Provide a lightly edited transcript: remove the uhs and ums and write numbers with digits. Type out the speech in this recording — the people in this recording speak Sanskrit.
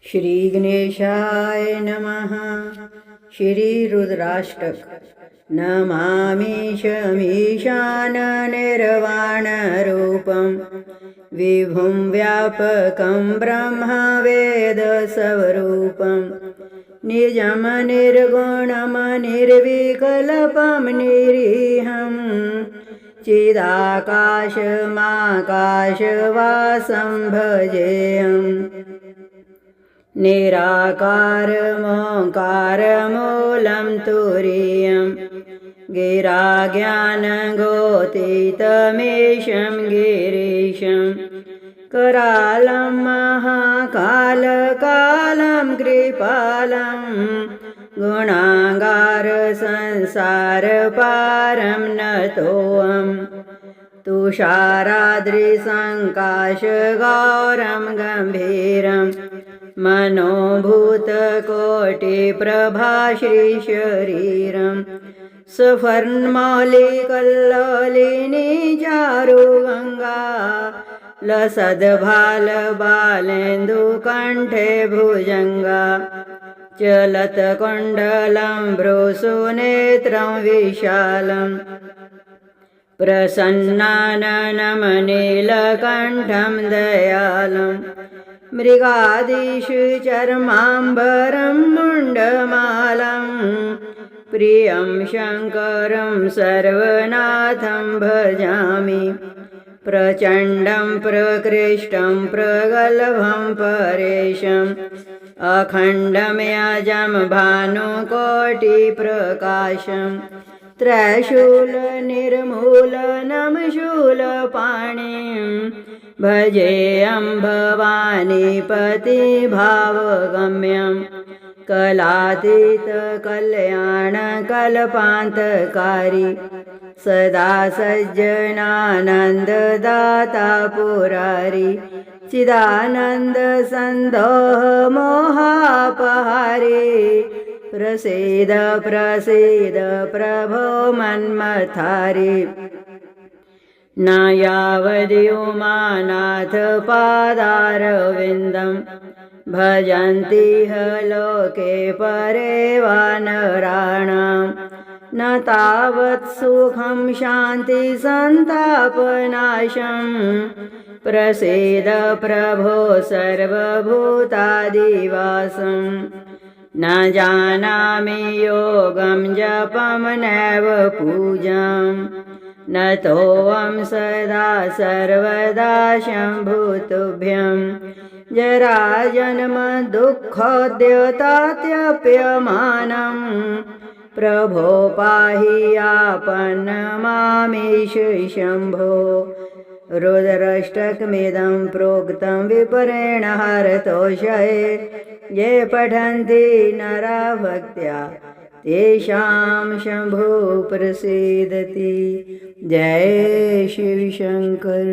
श्री गणेशाय नमः। श्री रुद्राष्टक। नमामीशमीशाननिर्वाणरूपं विभुं व्यापकं ब्रह्मवेदस्वरूपं निजं निर्गुणं निर्विकल्पं निरीहं चिदाकाशमाकाशवासं भजेऽहम् निराकारमोङ्कारमूलं तुरीयं गिराज्ञानगोतीतमीशं गिरीशं करालं महाकालकालं कृपालं गुणागारसंसारपारं नतोऽहम् तुषाराद्रिसङ्काशगौरं गम्भीरं मनोभूतकोटिप्रभाश्रीशरीरं सुवर्णमौलिकल्लोलिनी चारुगङ्गा लसद्भालबालेन्दुकण्ठे भुजङ्गा चलत्कुण्डलं भ्रूसुनेत्रं विशालं प्रसन्नाननमनीलकण्ठं दयालं मृगादिषु चर्माम्बरं मुण्डमालं प्रियं शङ्करं सर्वनाथं भजामि प्रचण्डं प्रकृष्टं प्रगल्भं परेशम् अखण्डमयजं भानुकोटिप्रकाशं त्रैशूलनिर्मूलनं शूलपाणिं भजेऽहं भवानीपतिभावगम्यं कलातीतकल्याणकल्पान्तकारी सदा सज्जनानन्ददाता पुरारी चिदानन्दसन्दोहमोहापहारी प्रसीद प्रसीद प्रभो मन्मथारी न यावद्युमानाथ पादारविन्दं भजन्ति ह लोके परे वानराणां न तावत् सुखं शान्तिसन्तापनाशं प्रसीद प्रभो सर्वभूतादिवासं न जानामि योगं जपं नैव पूजां न तोऽहं सदा सर्वदा शम्भुतुभ्यं जराजन्मदुःखोद्यतात्यप्यमानं प्रभो पाहि आपन्नमामीश शम्भो। रुद्राष्टकमिदं प्रोक्तं विपरेण हरतोषये ये पठन्ति नरा भक्त्या तेषां शम्भुः प्रसीदति। जय शिव शंकर।